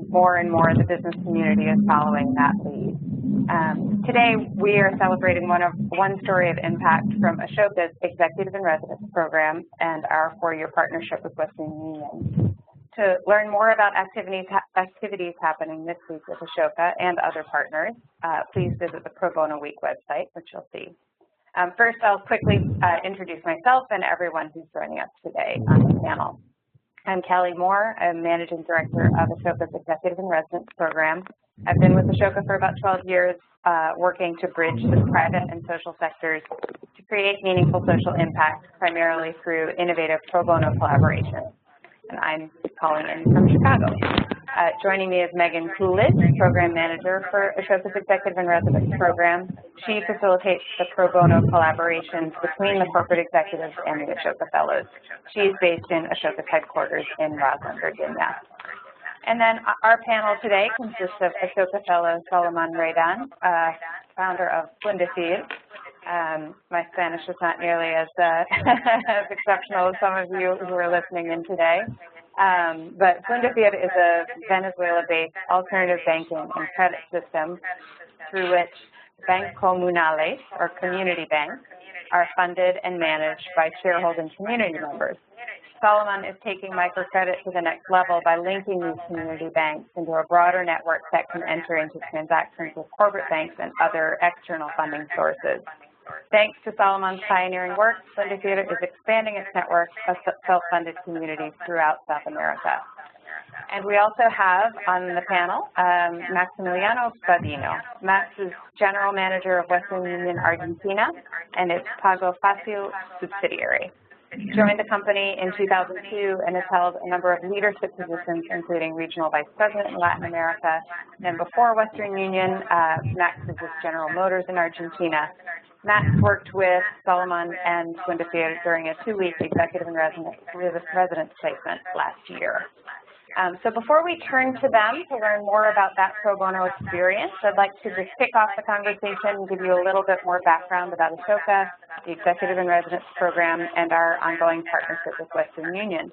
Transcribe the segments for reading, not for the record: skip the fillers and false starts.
more and more the business community is following that lead. Today, we are celebrating one story of impact from Ashoka's Executive in Residence program and our 4-year partnership with Western Union. To learn more about activities happening this week with Ashoka and other partners, please visit the Pro Bono Week website, which you'll see. First, I'll quickly introduce myself and everyone who's joining us today on the panel. I'm Kelly Moore. I'm Managing Director of Ashoka's Executive in Residence program. I've been with Ashoka for about 12 years, working to bridge the private and social sectors to create meaningful social impact, primarily through innovative pro bono collaboration. And I'm calling in from Chicago. Joining me is Megan Coolidge, Program Manager for Ashoka's Executive in Residence program. She facilitates the pro bono collaborations between the corporate executives and the Ashoka Fellows. She's based in Ashoka's headquarters in Roslyn, Virginia. And then our panel today consists of Ashoka Fellow Salomón Raydan, founder of Fundefir. My Spanish is not nearly as exceptional as some of you who are listening in today. But Fundefir is a Venezuela-based alternative banking and credit system through which bank comunales, or community banks, are funded and managed by shareholding community members. Salomón is taking microcredit to the next level by linking these community banks into a broader network that can enter into transactions with corporate banks and other external funding sources. Thanks to Salomón's pioneering work, Fundefir is expanding its network of self-funded communities throughout South America. And we also have on the panel Maximiliano Babino. Max is General Manager of Western Union Argentina and its Pago Fácil subsidiary. He joined the company in 2002 and has held a number of leadership positions, including Regional Vice President in Latin America. And before Western Union, Max was with General Motors in Argentina. Max worked with Salomón and Fundefir during a 2-week executive in residence placement last year. So before we turn to them to learn more about that pro bono experience, I'd like to just kick off the conversation and give you a little bit more background about Ashoka, the Executive in Residence program, and our ongoing partnership with Western Union.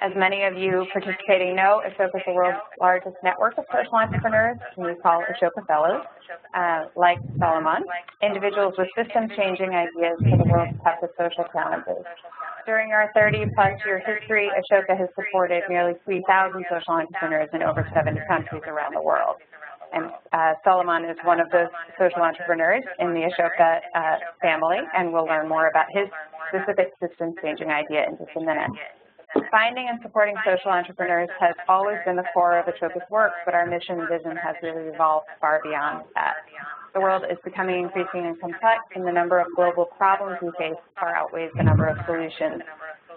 As many of you participating know, Ashoka is the world's largest network of social entrepreneurs, whom we call Ashoka Fellows, like Salomón, individuals with system-changing ideas for the world's toughest social challenges. During our 30-plus-year history, Ashoka has supported nearly 3,000 social entrepreneurs in over 70 countries around the world. And Salomón is one of those social entrepreneurs in the Ashoka family, and we'll learn more about his specific system-changing idea in just a minute. Finding and supporting social entrepreneurs has always been the core of Ashoka's work, but our mission and vision has really evolved far beyond that. The world is becoming increasingly complex, and the number of global problems we face far outweighs the number of solutions.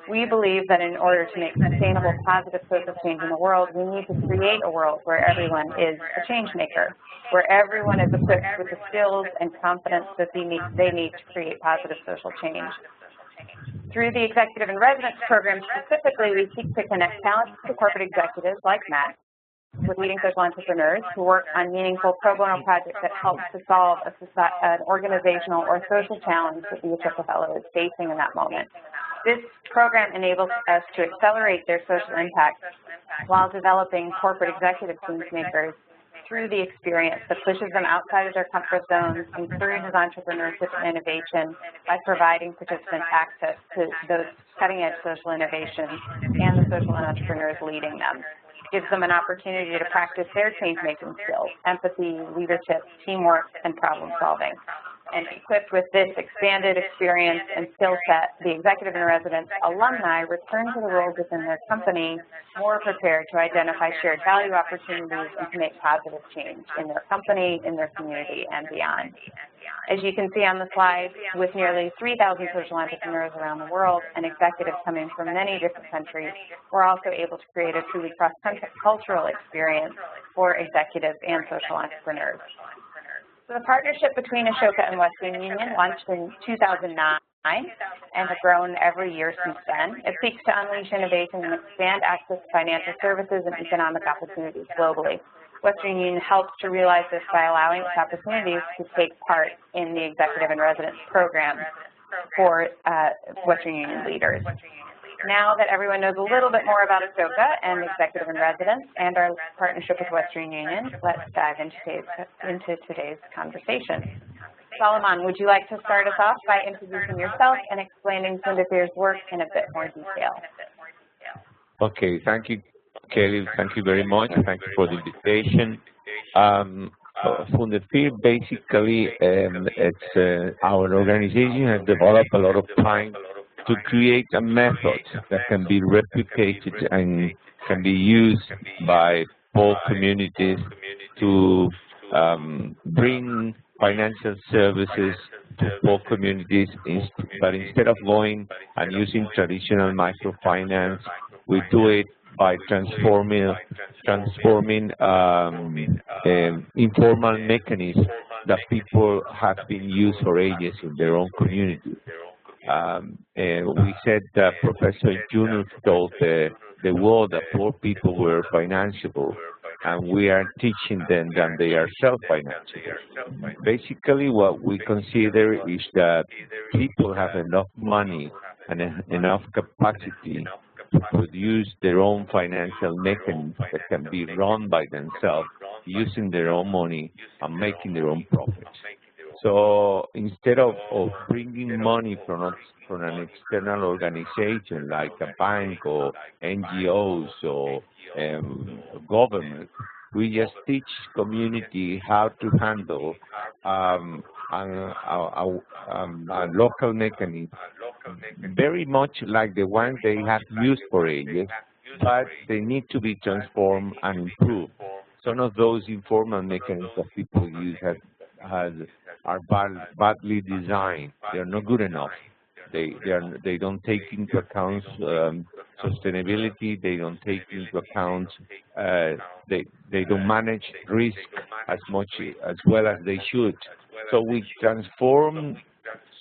We believe that in order to make sustainable, positive social change in the world, we need to create a world where everyone is a change maker, where everyone is equipped with the skills and confidence that they need to create positive social change. Through the Executive in Residence program specifically, we seek to connect talented corporate executives like Matt with leading social entrepreneurs who work on meaningful pro bono projects that help to solve an organizational or social challenge that the Ashoka Fellow is facing in that moment. This program enables us to accelerate their social impact while developing corporate executive change makers through the experience that pushes them outside of their comfort zones, encourages entrepreneurship and innovation by providing participants access to those cutting-edge social innovations and the social entrepreneurs leading them. Gives them an opportunity to practice their change-making skills, empathy, leadership, teamwork, and problem-solving. And equipped with this expanded experience and skill set, the Executive in Residence alumni return to the roles within their company more prepared to identify shared value opportunities and to make positive change in their company, in their community, and beyond. As you can see on the slide, with nearly 3,000 social entrepreneurs around the world and executives coming from many different countries, we're also able to create a truly cross-cultural experience for executives and social entrepreneurs. So the partnership between Ashoka and Western Union launched in 2009 and has grown every year since then. It seeks to unleash innovation and expand access to financial services and economic opportunities globally. Western Union helps to realize this by allowing its opportunities to take part in the Executive in Residence program for Western Union leaders. Now that everyone knows a little bit more about Ashoka and Executive in Residence and our partnership with Western Union, let's dive into today's conversation. Salomón, would you like to start us off by introducing yourself and explaining Fundefir's work in a bit more detail? Okay, thank you, Kelly. Thank you very much. Thank you for the invitation. Fundefir, basically, our organization has developed a lot of time to create a method that can be replicated and can be used by poor communities to bring financial services to poor communities, but instead of going and using traditional microfinance, we do it by transforming informal mechanisms that people have been used for ages in their own community. We said that Professor Junior told the world that poor people were financeable, and we are teaching them that they are self-financeable. Basically, what we consider is that people have enough money and enough capacity to produce their own financial mechanisms that can be run by themselves, using their own money and making their own profits. So instead of bringing money from an external organization like a bank or NGOs or government, we just teach community how to handle a local mechanism, very much like the one they have used for ages, but they need to be transformed and improved. Some of those informal mechanisms that people use are badly designed. They are not good enough. They don't take into account sustainability. They don't take into account. They don't manage risk as well as they should. So we transform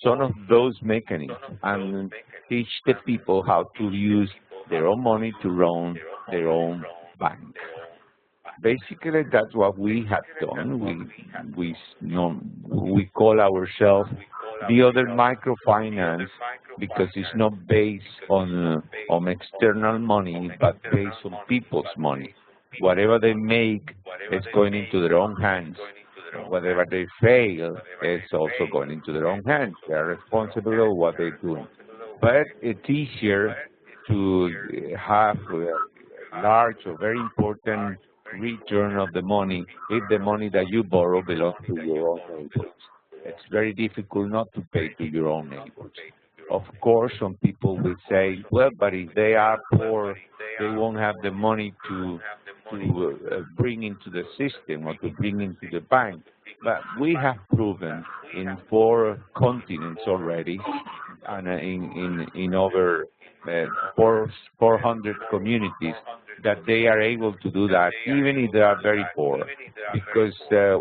some of those mechanisms and teach the people how to use their own money to run their own bank. Basically, that's what we have done. We call ourselves the other microfinance because it's not based on external money, but based on people's money. Whatever they make is going into their own hands. Whatever they fail is also going into their own hands. They are responsible for what they're doing. But it's easier to have a large or very important return of the money if the money that you borrow belongs to your own neighbors. It's very difficult not to pay to your own neighbors. Of course, some people will say, well, but if they are poor, they won't have the money to bring into the system or to bring into the bank. But we have proven in 4 continents already and in over 400 communities that they are able to do that, even if they are very poor. Because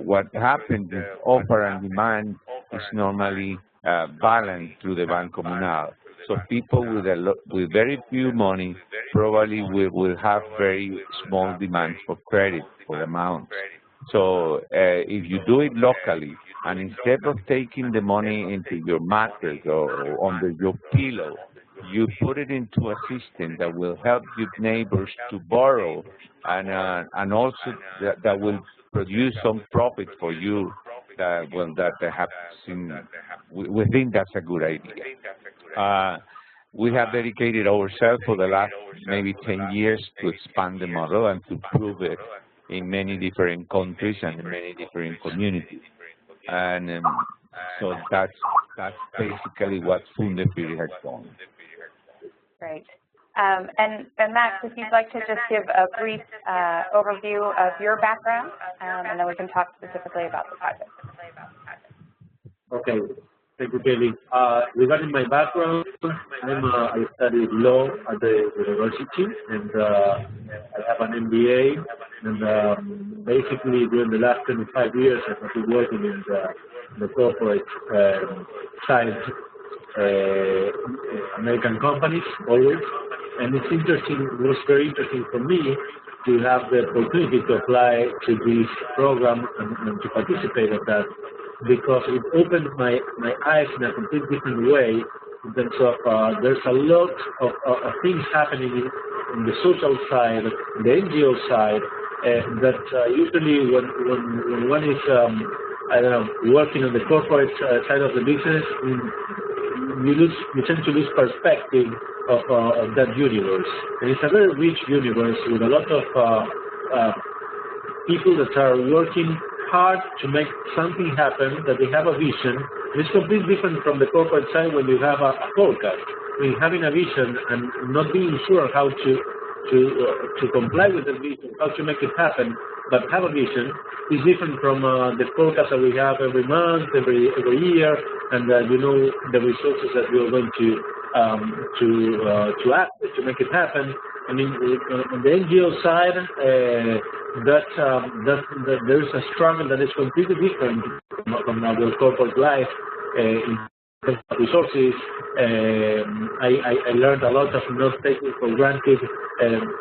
what happens is offer and demand is normally balanced through the Bank Communal. So people with very few money probably will have very small demands for credit for amounts. So if you do it locally, and instead of taking the money into your mattress or under your pillow, you put it into a system that will help your neighbors to borrow, and also that will produce some profit for you. That perhaps we think that's a good idea. We have dedicated ourselves for the last maybe 10 years to expand the model and to prove it in many different countries and in many different communities. And so that's basically what Fundefir has done. Great. And Max, if you'd like to just give a brief overview of your background, and then we can talk specifically about the project. Okay. Thank you, Kelly. Regarding my background, I studied law at the university, and I have an MBA. And basically, during the last 25 years, I have been working in the corporate side, American companies, always. And it was very interesting for me to have the opportunity to apply to this program and to participate in that, because it opened my eyes in a completely different way in terms of there's a lot of things happening in the social side, the NGO side, that usually when one is I don't know, working on the corporate side of the business, you tend to lose perspective of that universe. And it's a very rich universe with a lot of people that are working hard to make something happen, that they have a vision. And it's completely different from the corporate side when you have a forecast. I mean, having a vision and not being sure how to comply with the vision, how to make it happen, but have a vision is different from the forecast that we have every month, every year, and you know the resources that we are going to act to make it happen. I mean, on the NGO side, there is a struggle that is completely different from our corporate life. In terms of resources, I learned a lot of not taking for granted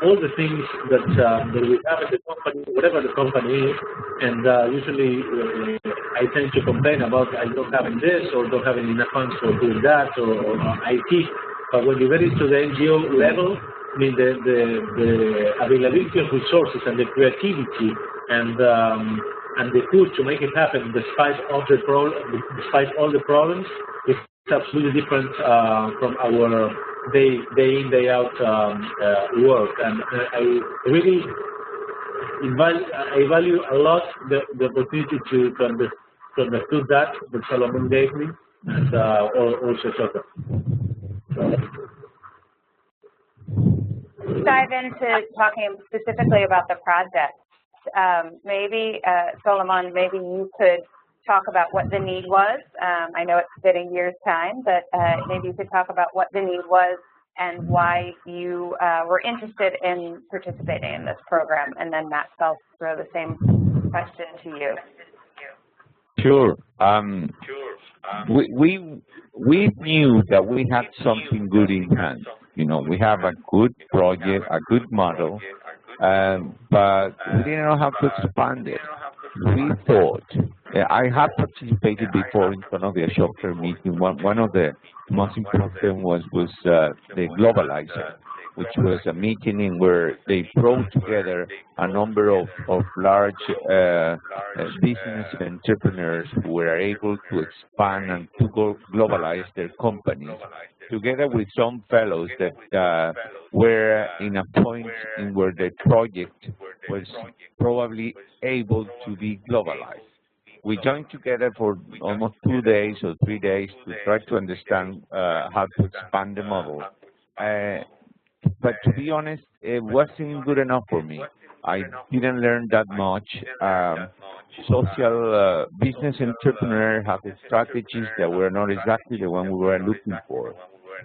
all the things that we have in the company, whatever the company is, and usually I tend to complain about I don't have this or don't have enough funds for doing that or IT. But when you get into the NGO level, I mean, the availability of resources and the creativity and the push to make it happen despite all the problems is absolutely different from our day in, day out work. And I really I value a lot the opportunity to understood that Salomón gave me, and also Ashoka. Dive into talking specifically about the project. Maybe, Salomón, maybe you could talk about what the need was. I know it's been a year's time, but maybe you could talk about what the need was and why you were interested in participating in this program. And then Max, I'll throw the same question to you. Sure. We knew that we had something good in hand. You know, we have a good project, a good model, but we didn't know how to expand it. We thought, I have participated before in front of the Ashoka meeting. One of the most important was the Globalizer, which was a meeting in where they brought together a number of large business entrepreneurs who were able to expand and to globalize their companies, together with some fellows that were in a point in where the project was probably able to be globalized. We joined together for almost 2 days or 3 days to try to understand how to expand the model. But to be honest, it wasn't good enough for me. I didn't learn that much. Social business entrepreneurs have strategies that were not exactly the one we were looking for.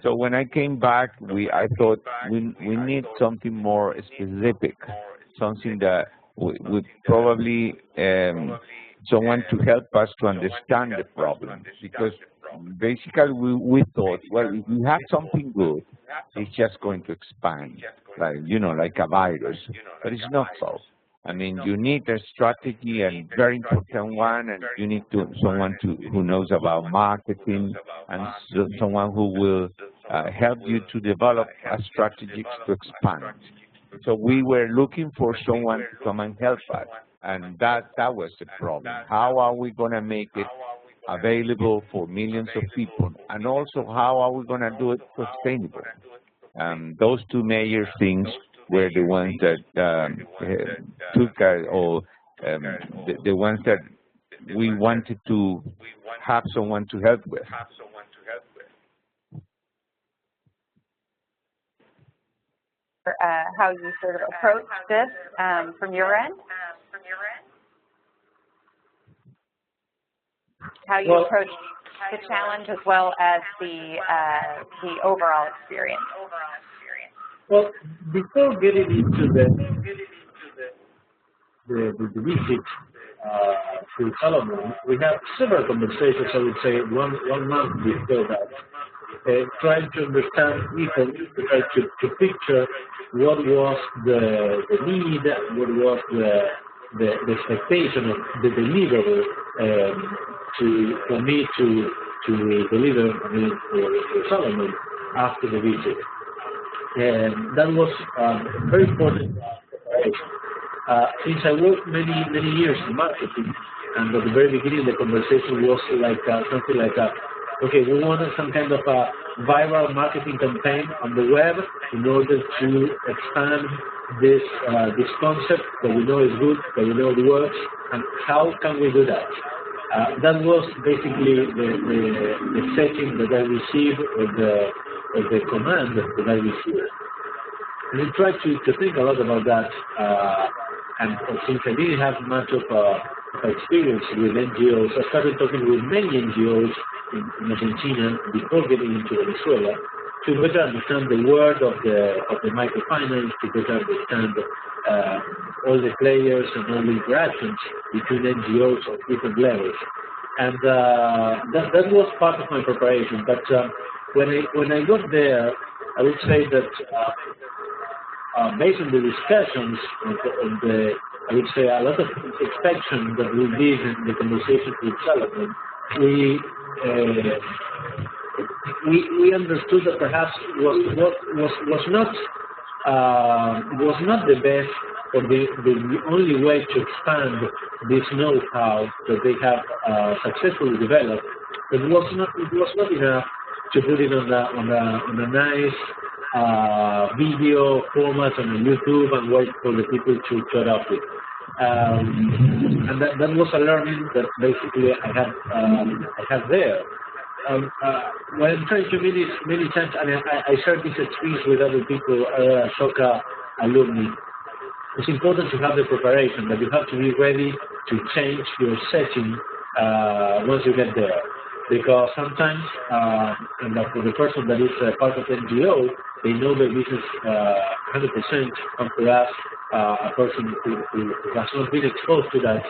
So when I came back, I thought we need something more specific, something that would probably someone to help us to understand the problem. Because basically we thought, well, if we have something good, it's just going to expand, like, you know, like a virus. But it's not so. I mean, you need a strategy, and very important one, and you need someone who knows about marketing, and someone who will help you to develop a strategy to expand. So we were looking for someone to come and help us, and that was the problem. How are we going to make it available for millions of people, and also how are we going to do it sustainable? Those two major things were the ones that took the ones that we wanted to have someone to help with. How you sort of approach this from your end? How you approach the challenge as well as the overall experience? Well, before getting into the visit to Salomón, we had several conversations, I would say, one month before that, trying to understand people, trying to picture what was the need, what was the expectation of the deliverable for me to to deliver for Salomon after the visit. And that was very important preparation. Since I worked many years in marketing, and at the very beginning the conversation was like something like, okay, we wanted some kind of a viral marketing campaign on the web in order to expand this concept that we know is good, that we know it works, and how can we do that? That was basically the setting that I received, or the command that I received. And I tried to think a lot about that, and since I didn't have much of experience with NGOs, I started talking with many NGOs in Argentina before getting into Venezuela to better understand the world of the microfinance, to better understand all the players and all the interactions between NGOs of different levels. And that was part of my preparation. But when I got there, I would say that based on the discussions and I would say a lot of inspection that we did in the conversation with Salomon, we understood that perhaps was not the best or the only way to expand this know-how that they have successfully developed. It was not enough to put it on a nice video format on YouTube and wait for the people to shut up with. And that was a learning that basically I had there. When I'm trying to many times, and I shared this experience with other people, Ashoka alumni, it's important to have the preparation, but you have to be ready to change your setting once you get there. Because sometimes, and for the person that is part of NGO, they know their business 100%, and for us, a person who has not been exposed to that,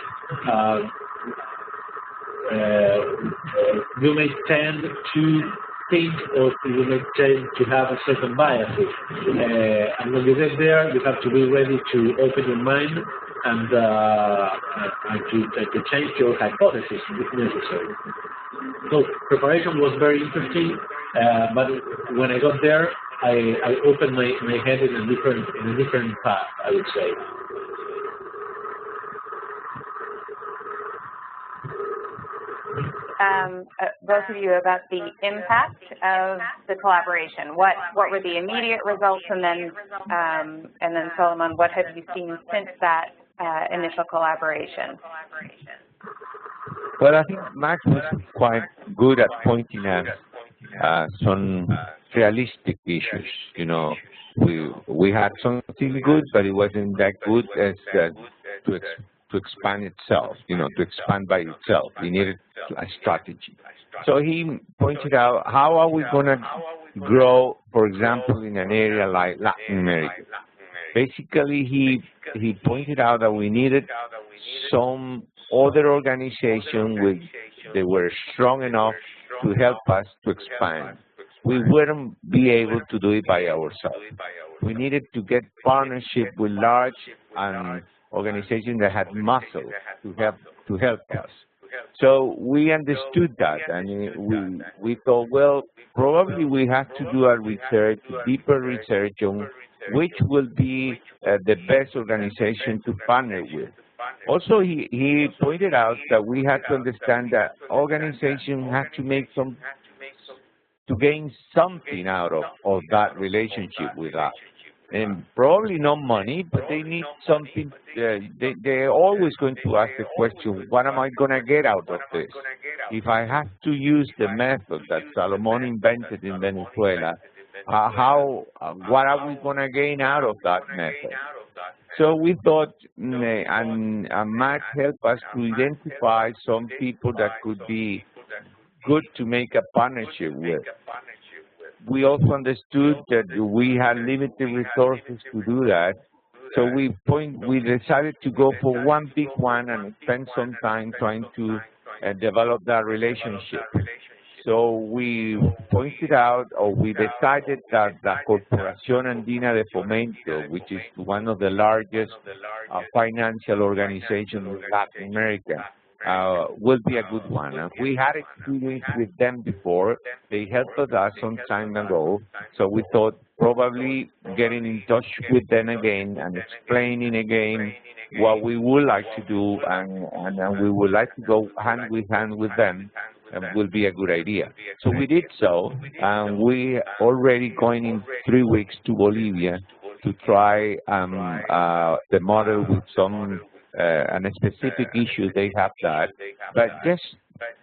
you may tend to think, or you may tend to have a certain biases. And when you get there, you have to be ready to open your mind and to change your hypothesis if necessary. So preparation was very interesting, but when I got there, I opened my head in a different path, I would say. Both of you, about the impact of the collaboration. What were the immediate results, and then Salomón, what have you seen since that initial collaboration? Well, I think Max was quite good at pointing out some realistic issues. You know, we had something good, but it wasn't that good as to expand itself. You know, to expand by itself, we needed a strategy. So he pointed out, how are we going to grow, for example, in an area like Latin America? Basically, he pointed out that we needed some other organization they were strong enough to help us to expand. We wouldn't be able to do it by ourselves. We needed to get partnership with large organizations that had muscle to help us. So we understood that, and we thought, well, probably we have to do a deeper research on which will be the best organization to partner with. Also, he pointed out that we had to understand that organizations have to make to gain something out of that relationship with us. And probably not money, but they need something. They're always going to ask the question, what am I going to get out of this? If I have to use the method that Salomón invented in Venezuela, what are we going to gain out of that method? So we thought, and Matt helped us to identify some people that could be good to make a partnership with. We also understood that we had limited resources to do that, so we decided to go for one big one and spend some time trying to develop that relationship. So we pointed out, or we decided that the Corporación Andina de Fomento, which is one of the largest financial organizations in Latin America, will be a good one. We had experience with them before. They helped us some time ago, so we thought probably getting in touch with them again and explaining again what we would like to do and we would like to go hand with them will be a good idea. So we did so, and we already going in 3 weeks to Bolivia to try the model with some and a specific issue they have that. But just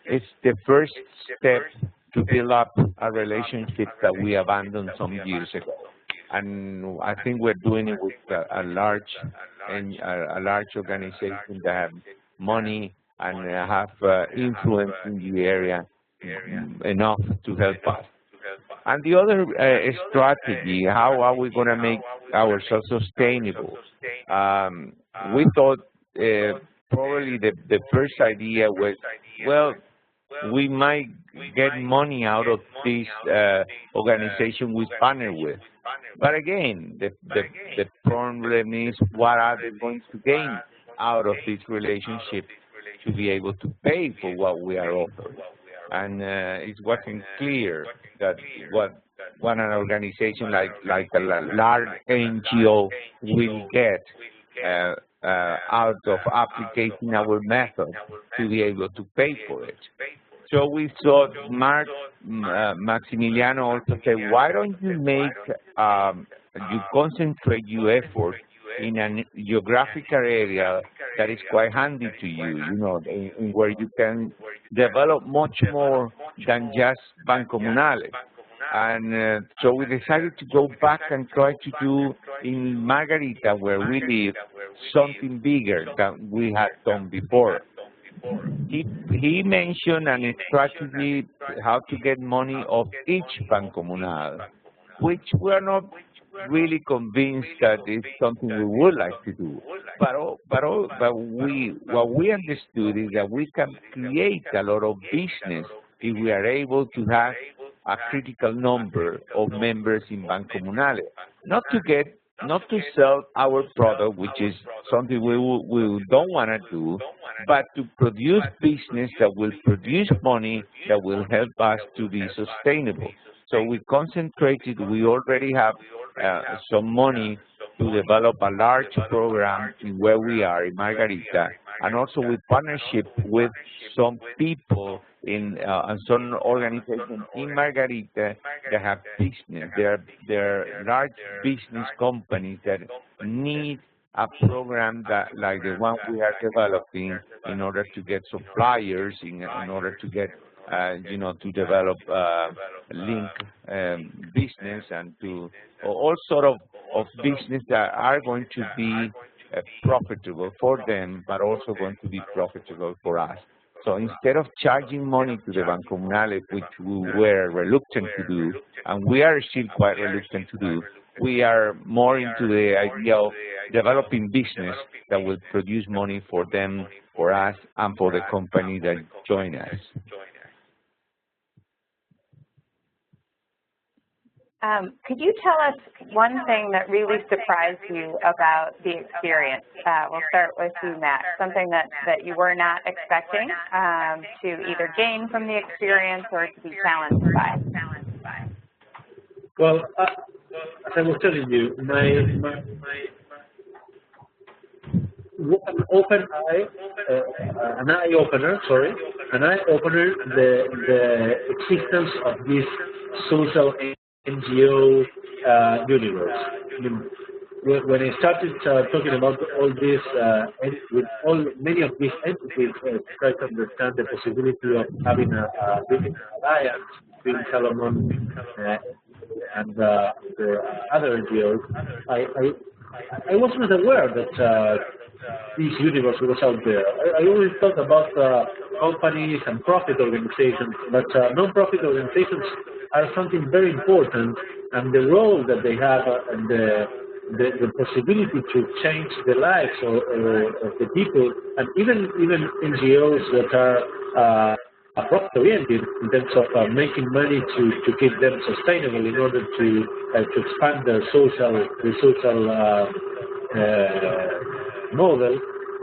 it's the first step to build up a relationship that we abandoned some years ago. And I think we're doing it with a large organization that have money and have influence in the area enough to help us. And the other strategy, how are we going to make ourselves sustainable? We thought probably the first idea was, well, we might get money out of this organization we partner with. But again, the problem is, what are they going to gain out of this relationship to be able to pay for what we are offering? And it wasn't clear that what an organization like a large NGO will get out of applicating our method to be able to pay for it. So we thought, Maximiliano also said, why don't you make, you concentrate your effort in a geographical area that is quite handy to you, in where you can develop much more than just Bancomunales. And so we decided to go back and try to do in Margarita, where we live, something bigger than we had done before. He mentioned a strategy how to get money of each Bancomunal, which we're not really convinced that it's something we would like to do. But what we understood is that we can create a lot of business if we are able to have a critical number of members in Bancomunales. Not to sell our product, which is something we don't want to do, but to produce business that will produce money that will help us to be sustainable. So we concentrated, we already have some money to develop a large program in where we are in Margarita, and also with partnership with some people in some organizations in Margarita that have business. They're large business companies that need a program that, like the one we are developing, in order to get suppliers, in order to get to develop link business and to all sort of business that are going to be profitable for them, but also going to be profitable for us. So instead of charging money to the Bancomunales, which we were reluctant to do, and we are still quite reluctant to do, we are more into the idea of developing business that will produce money for them, for us, and for the company that join us. Could you tell us one thing that really surprised you about the experience? We'll start with you, Max. Something that you were not expecting to either gain from the experience or to be challenged by. Well, as I was telling you, an eye-opener, the existence of this social NGO universe. I mean, when I started talking about all this, with many of these entities, try to understand the possibility of having a business alliance between Salomón and the other NGOs, I was not aware that this universe was out there. I always thought about companies and profit organizations, but non-profit organizations are something very important, and the role that they have and the possibility to change the lives of the people, and even NGOs that are profit-oriented in terms of making money to keep them sustainable in order to expand their social model.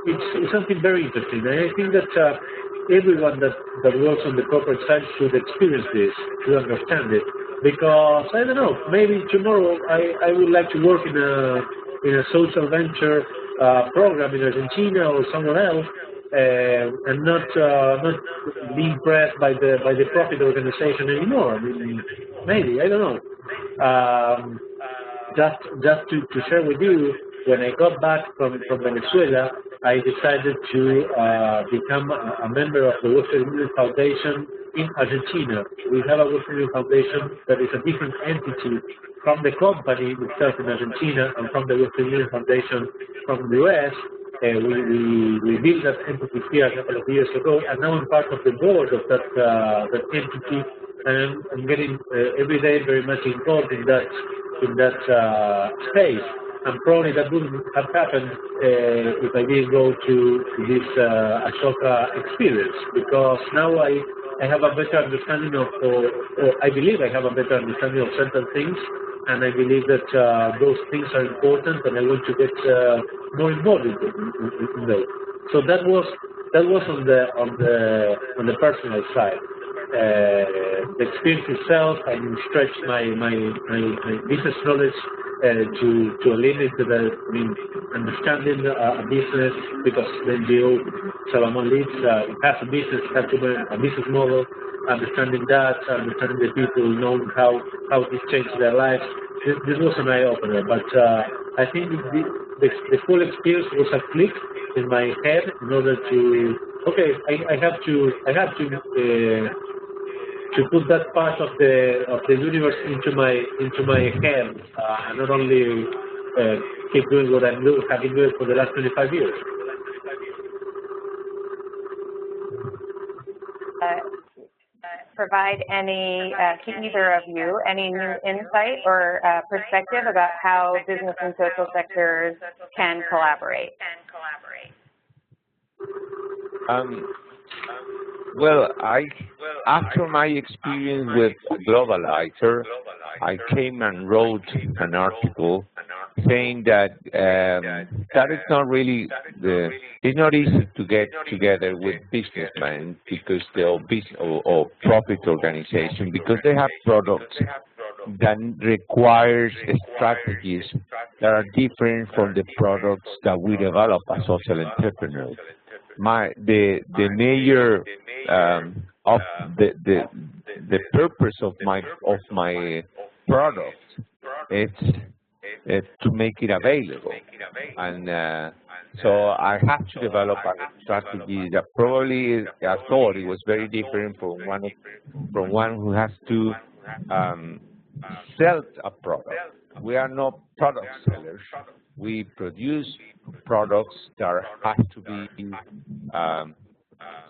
it's something very interesting. And I think that everyone that works on the corporate side should experience this, should understand it. Because, I don't know, maybe tomorrow I would like to work in a social venture program in Argentina or somewhere else, and not be impressed by the profit organization anymore. I mean, maybe, I don't know. Just to share with you, when I got back from Venezuela, I decided to become a member of the Western Union Foundation in Argentina. We have a Western Union Foundation that is a different entity from the company itself in Argentina and from the Western Union Foundation from the US. We built that entity here a couple of years ago, and now I'm part of the board of that entity, and I'm getting every day very much involved in that space. And probably that wouldn't have happened if I didn't go to this Ashoka experience, because now I have a better understanding of, or I believe I have a better understanding of certain things, and I believe that those things are important, and I want to get more involved in those. So that was on the personal side. The experience itself, I stretched my business knowledge to a limit that understanding a business, because the NGO Salomón leads, it has a business, it has a business model, understanding that, understanding the people, knowing how this changed their lives. This was an eye-opener, but I think the full experience was a click in my head in order to, okay, I have to put that part of the universe into my head, and not only keep doing what have been doing for the last 25 years. Provide any, to either of you, any new insight or perspective about how business and social sectors can collaborate? Well, after my experience with Globalizer, I came and wrote an article saying that that is not really it's not easy to get together with businessmen because they're or profit organization, because they have products that requires strategies that are different from the products that we develop as social entrepreneurs. The major of the purpose of my product is to make it available, and so I had to develop a strategy that probably I thought it was very different from one who has to sell a product. We are not product sellers. We produce products that have to be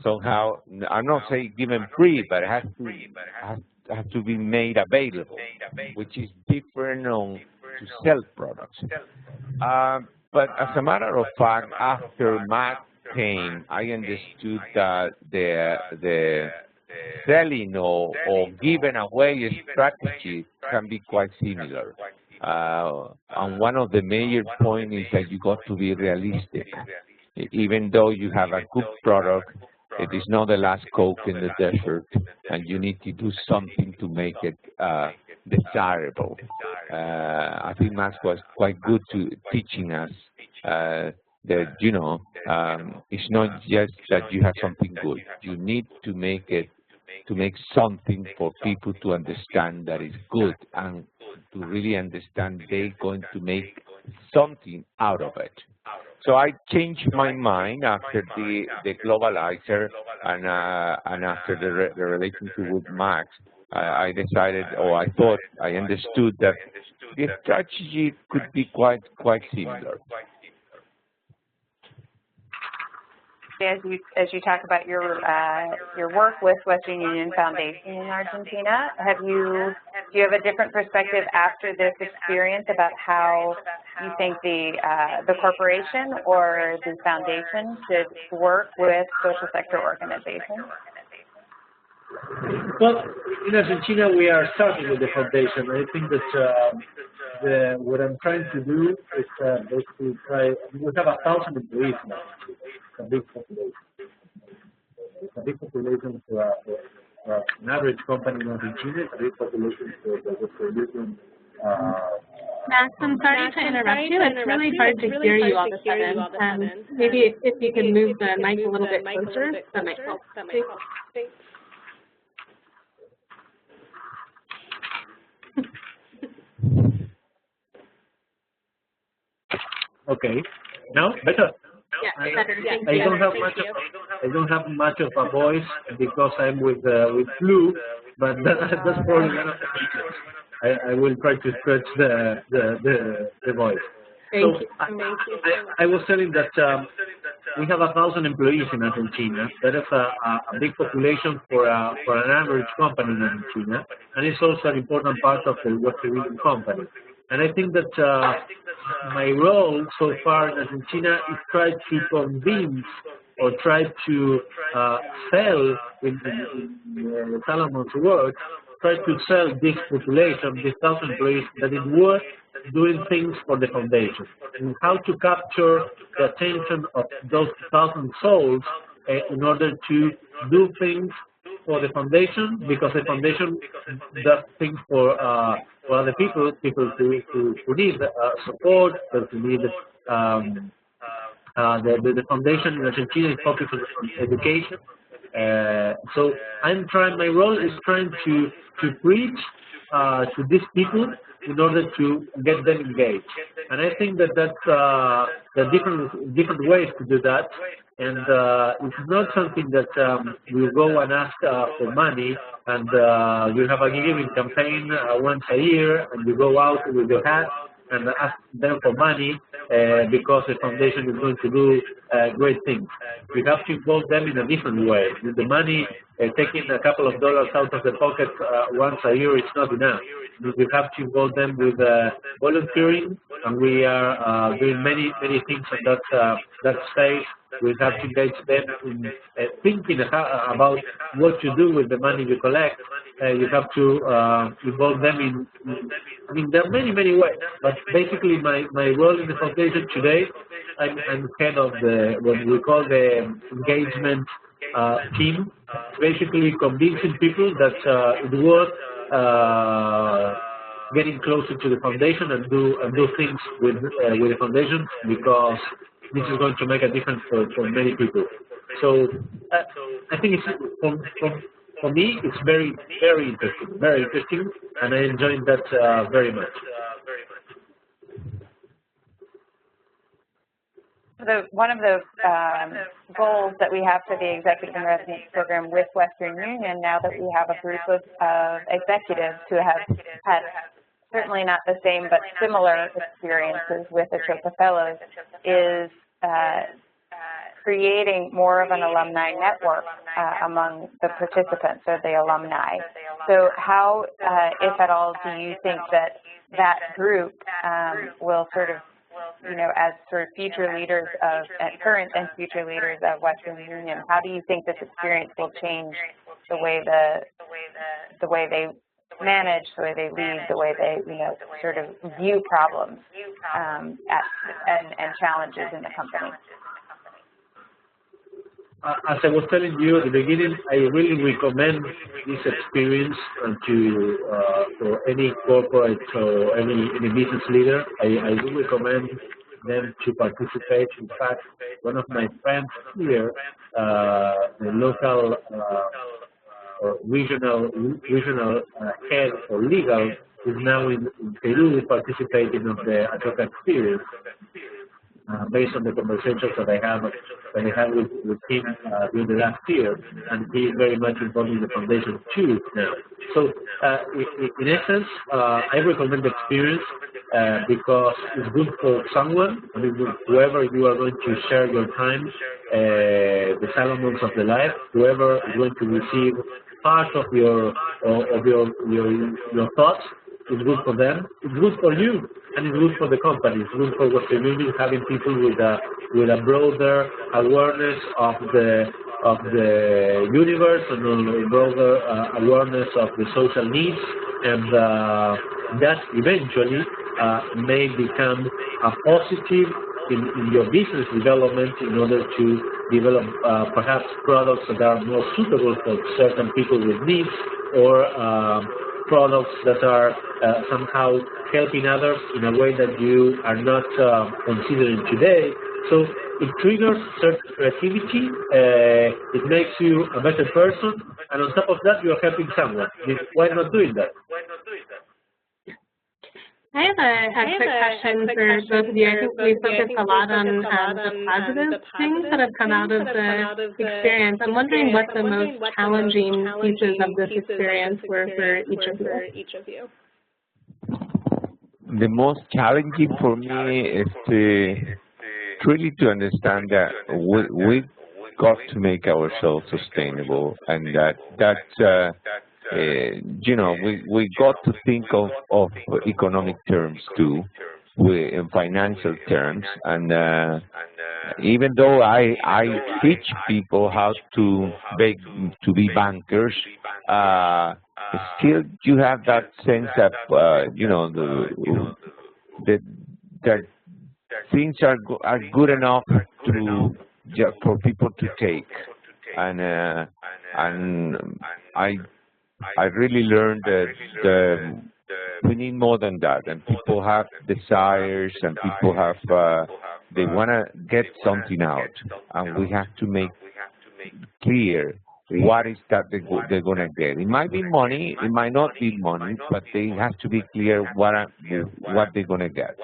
somehow, I'm not saying given free, but it has to be made available, which is different on to sell products. But as a matter of fact, after Matt came, I understood that the selling or giving away strategy can be quite similar. And one of the major points is that you got to be realistic. Even though you have a good product, it is not the last Coke in the desert, and you need to do something to make it desirable. I think Max was quite good to teaching us that, it's not just that you have something good. You need to make something for people to understand that it's good, and to really understand they're going to make something out of it. So I changed my mind after the Globalizer and after the relationship with Max. I decided, or I thought, I understood that the strategy could be quite similar. As you talk about your work with Western Union Foundation in Argentina, do you have a different perspective after this experience about how you think the corporation or the foundation should work with social sector organizations? Well, in Argentina, we are starting with the foundation. I think that what I'm trying to do is basically we have 1,000 employees now. a big population. It's a big population for an average company in Argentina. It's a big population for the producing. Max, I'm sorry to interrupt you. It's really hard to hear you all of a sudden. Maybe if you can move the mic a little bit closer, that might help. Thanks. Okay. Now better. Yeah, better. Thank I you. don't have much of a voice because I'm with flu, but that's probably one of the features. I will try to stretch the voice. Thank you. I was telling that we have 1,000 employees in Argentina. That is a big population for an average company in Argentina, and it's also an important part of the Western Union company. And I think that my role so far in Argentina is try to convince or try to sell in Salomon's work, try to sell this population, these 1,000 employees, that it worth doing things for the foundation, and how to capture the attention of those 1,000 souls in order to do things for the foundation, because the foundation does things for other people who need support, who need the foundation in Argentina is focused on education. So my role is trying to preach to these people in order to get them engaged. And I think that there are different ways to do that. And it's not something that you go and ask for money, and you have a giving campaign once a year, and you go out with your hat and ask them for money because the foundation is going to do great things. You have to involve them in a different way. With the money, taking a couple of dollars out of the pocket once a year is not enough. You have to involve them with volunteering, and we are doing many things on that space. We have to engage them in thinking about what you do with the money you collect. You have to involve them in, I mean, there are many ways, but basically my role in the foundation today, I'm head of what we call the engagement team, basically convincing people that it's worth getting closer to the foundation and do things with the foundation, because this is going to make a difference for many people. So I think it's for me it's very interesting, and I enjoyed that very much. One of the goals that we have for the Executive and Residence Program with Western Union, now that we have a group of executives who have had certainly not the same but similar experiences with Ashoka Fellows, is creating more of an alumni network among the participants, or the alumni. So how, if at all, do you think that group will sort of, as sort of future leaders of, current and future leaders of Western Union, how do you think this experience will change the way they manage, the way they lead, the way they, sort of view problems and challenges in the company? As I was telling you at the beginning, I really recommend this experience for any corporate or any business leader. I do recommend them to participate. In fact, one of my friends here, the local or regional head for legal, is now in Peru participating of the Ashoka experience. Based on the conversations that I had with him during the last year, and he is very much involved in the foundation too now. So, in essence, I recommend the experience because it's good for someone. I mean, whoever you are going to share your time, the Salomons of the life, whoever is going to receive part of your thoughts. It's good for them. It's good for you, and it's good for the company. It's good for Western Union, having people with a broader awareness of the universe and a broader awareness of the social needs, and that eventually may become a positive in your business development in order to develop perhaps products that are more suitable for certain people with needs, or products that are somehow helping others in a way that you are not considering today. So it triggers certain creativity, it makes you a better person, and on top of that, you are helping someone. Why not doing that? I have a quick question for both of you. I think we focused a lot on the positive things that have come out of the experience. I'm wondering what the most challenging pieces of this experience were for each of you. The most challenging for me is really to understand that we got to make ourselves sustainable, and that you know, we got to think of economic terms too, in financial terms, and even though I teach people how to be bankers, still you have that sense of you know, that things are good enough for people to take, and I really learned that we need more than that, and people have desires, and people have they want to get something out, and we have to make clear what is that they're going to get. It might be money, it might not be money, but they have to be clear what they're going to get.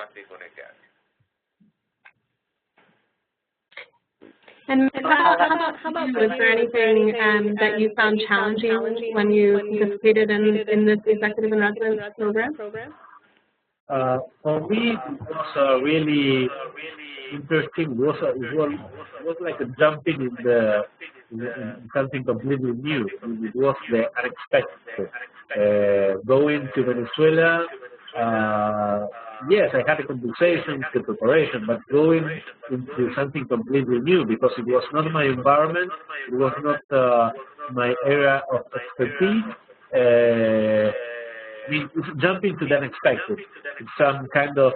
And how about was there anything that you found challenging when you participated in this executive and residence program? For me, it was really interesting. It was like a jumping in something completely new. It was the unexpected. Going to Venezuela. Yes, I had a conversation, the preparation, but going into something completely new, because it was not my environment, it was not my area of expertise. I mean, jumping to the unexpected. It's some kind of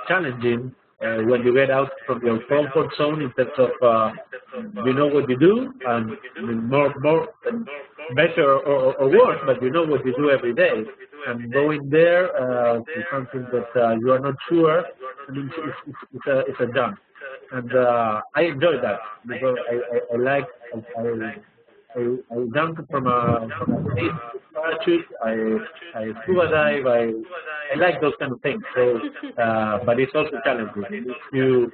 challenging when you get out from your comfort zone in terms of you know what you do, and more better or worse, but you know what you do every day. And going there to something that you are not sure, I mean, it's a jump. And I enjoy that, because I jumped from a parachute, I scuba dive, I like those kind of things. So, but it's also challenging. It makes you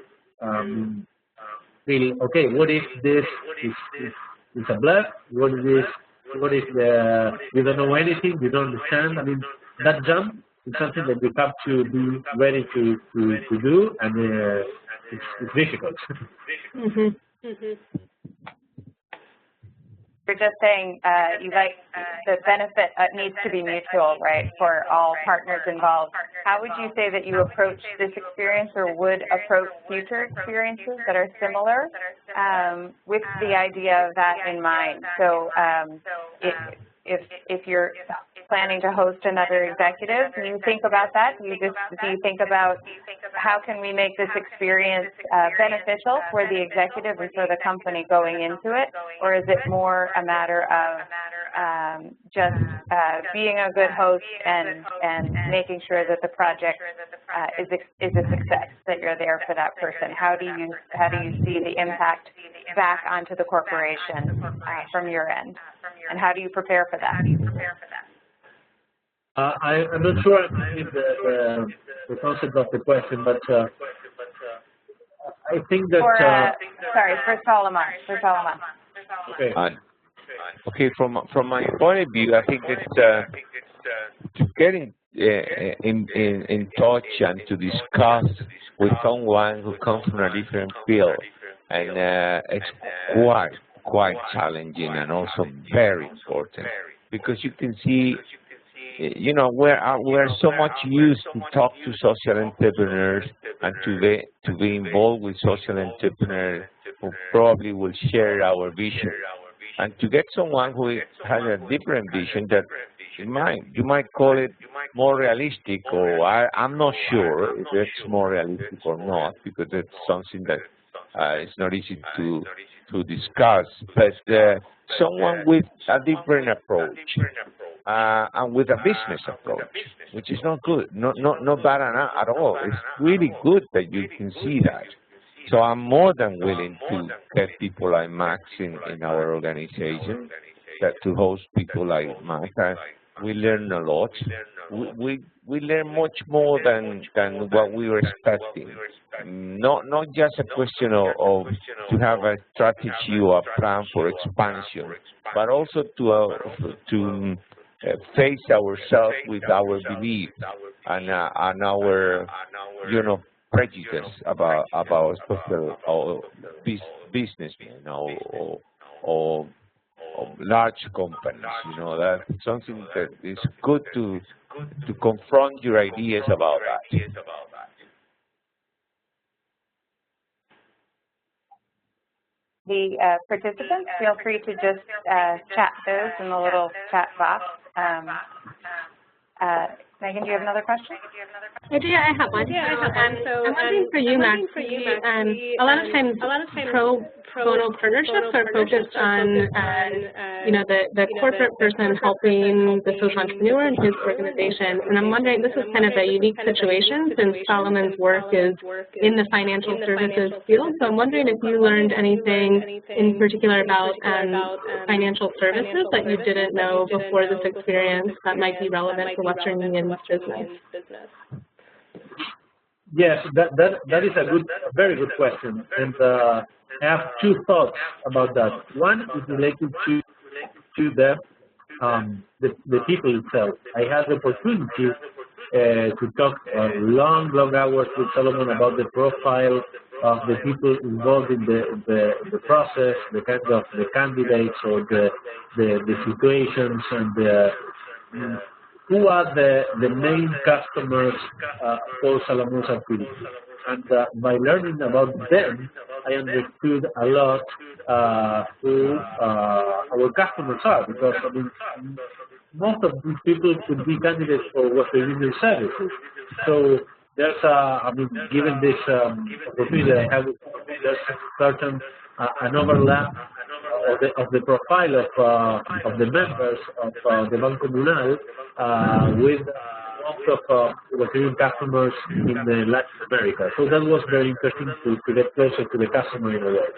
feel, okay, what if this is a bluff? What is this? What if you don't know anything, you don't understand? I mean, that jump is something that you have to be ready to do, and it's difficult. You're just saying you like the benefit needs to be mutual, right, for all partners involved. How would you say that you approach this experience, or would approach future experiences that are similar, with the idea of that in mind? So if you're planning to host another executive, do you think about that? Do you think about how can we make this experience beneficial for the executive and for the company going into it, or is it more a matter of just being a good host and making sure that the project is a success, that you're there for that person? How do you see the impact back onto the corporation from your end, and how do you prepare for that? I'm not sure I need the concept of the question, but I think that... sorry, for Salomón. Okay. Okay, from my point of view, I think that to get in touch and to discuss with someone who comes from a different field, and it's quite challenging and also very important, because you can see, you know, we're so much used to talk to social entrepreneurs and to be involved with social entrepreneurs who probably will share our vision, and to get someone who has a different vision that You might call it more realistic, or I'm not sure if it's more realistic or not, because it's something that it's not easy to discuss. But someone with a different approach and with a business approach, which is not good, not bad at all. It's really good that you can see that. So I'm more than willing to get people like Max in our organization, that to host people like Max. We learn a lot. We learn much more than what we were expecting. Not just a question of to have a strategy or a plan for expansion, but also to face ourselves with our beliefs and our prejudice about special businessmen or large companies. That's something that is good to confront your ideas about that. The participants, feel free to just chat those in the little chat box. Megan, do you have another question? I do. I have one. So I'm wondering for you, Max. A lot of times, pro bono partnerships are focused on, the corporate person helping the social entrepreneur in his organization. And I'm wondering, this is kind of a unique situation since Salomon's work is in the financial services field. So I'm wondering if you learned anything in particular about financial services that you didn't know before this experience that might be relevant to Western Union's business. Yes, that is a very good question, and I have two thoughts about that. One is related to the people itself. I had the opportunity to talk long hours with Salomon about the profile of the people involved in the process, the kind of the candidates or the situations, and who are the main customers for Salomon's activity. And by learning about them, I understood a lot who our customers are, because most of these people could be candidates for Western Union services. So there's given this opportunity that I have, there's certain an overlap of the profile of the members of the Banco Communal with most of Western customers in Latin America. So that was very interesting to get closer to the customer in a way.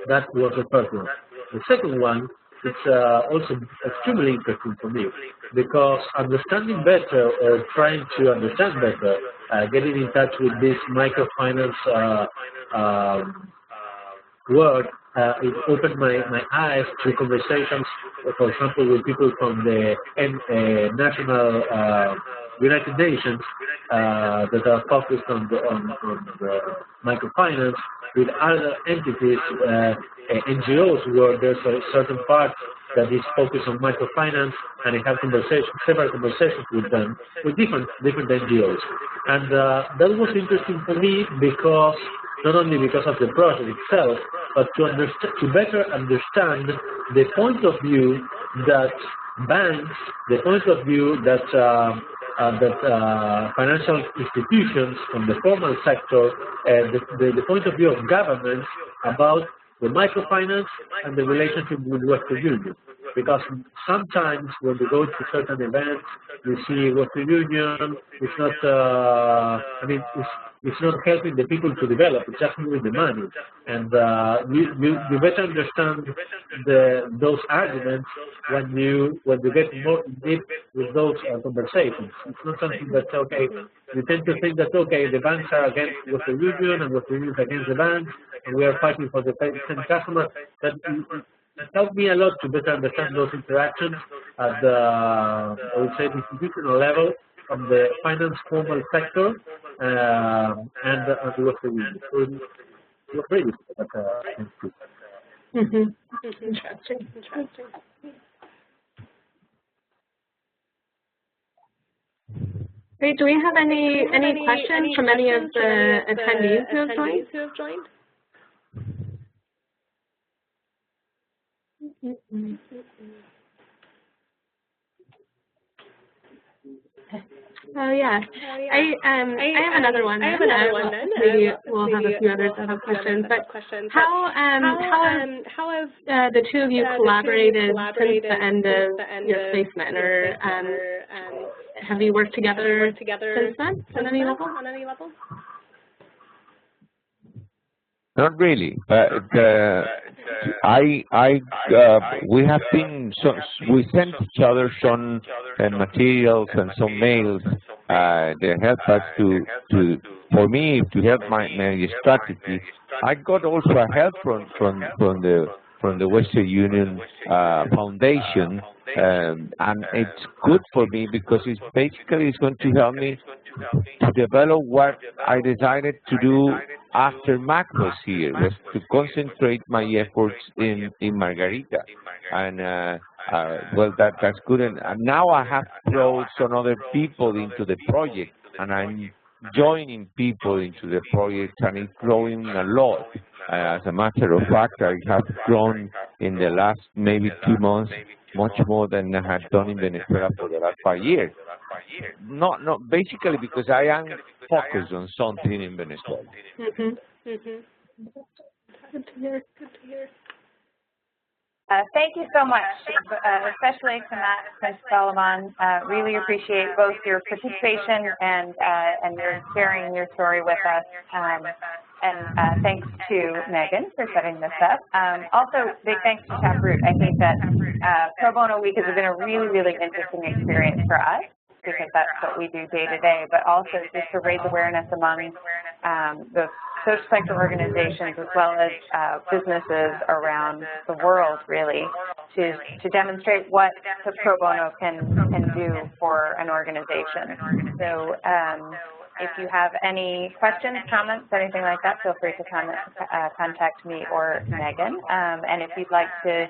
That was the first one. The second one, it's also extremely interesting for me, because understanding better or trying to understand better, getting in touch with this microfinance world, it opened my eyes to conversations, for example, with people from the national United Nations that are focused on the microfinance, with other entities, NGOs, where there's a certain part that is focused on microfinance, and I have several conversations with them, with different NGOs. And that was interesting for me, because not only because of the project itself, but to better understand the point of view that banks, the point of view that financial institutions from the formal sector, the point of view of governments about the microfinance and the relationship with Western Union. Because sometimes when we go to certain events, you see Western Union is not, it's not helping the people to develop, it's just moving the money. And you better understand those arguments when you get more deep with those conversations. It's not something that's okay. You tend to think that, okay, the banks are against Western Union and Western Union is against the banks, and we are fighting for the same customer. That helped me a lot to better understand those interactions at the, I would say, institutional level, from the finance formal sector and the Western Union. So it was very useful. Interesting. Great. Do we have any questions from any of the attendees who have joined? Oh yeah, I have another one. Maybe we'll have a few others that have questions. But how have the two of you collaborated since the end of your placement, or have you worked together since then on any level? Not really, but we have been we sent each other some materials and some mails that help us for me to help my strategy. I got also a help from the Western Union Foundation, and it's good for me because it's going to help me to develop what I decided to do after Mac was here, was to concentrate my efforts in Margarita. And well, that's good. And now I have brought some other people into the project, and I'm joining people into the project, and it's growing a lot. As a matter of fact, I have grown in the last maybe 2 months much more than I had done in Venezuela for the last 5 years. Not basically because I am focused on something in Venezuela. Good to hear. Thank you so much, especially to Matt and Salomón. Really appreciate both your participation and your sharing your story with us. And thanks to Megan for setting this up. Also, big thanks to Taproot. I think that Pro Bono Week has been a really, really interesting experience for us, because that's what we do day to day, but also just to raise awareness among the social sector organizations as well as businesses around the world, really, to demonstrate what the Pro Bono can do for an organization. So if you have any questions, comments, anything like that, feel free to contact me or Megan. And if you'd like to,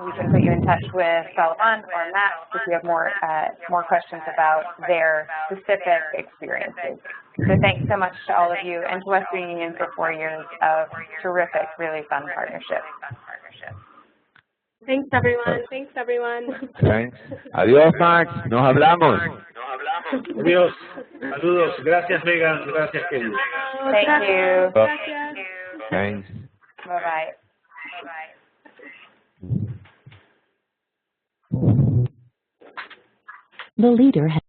we can put you in touch with Salomón or Matt if you have more questions about their specific experiences. So thanks so much to all of you and to Western Union for 4 years of terrific, really fun partnership. Thanks, everyone. Thanks. Adiós, Max. Nos hablamos. Adiós. Saludos. Gracias, Megan. Gracias, Kelly. Thank you. Thanks. Bye-bye. The leader has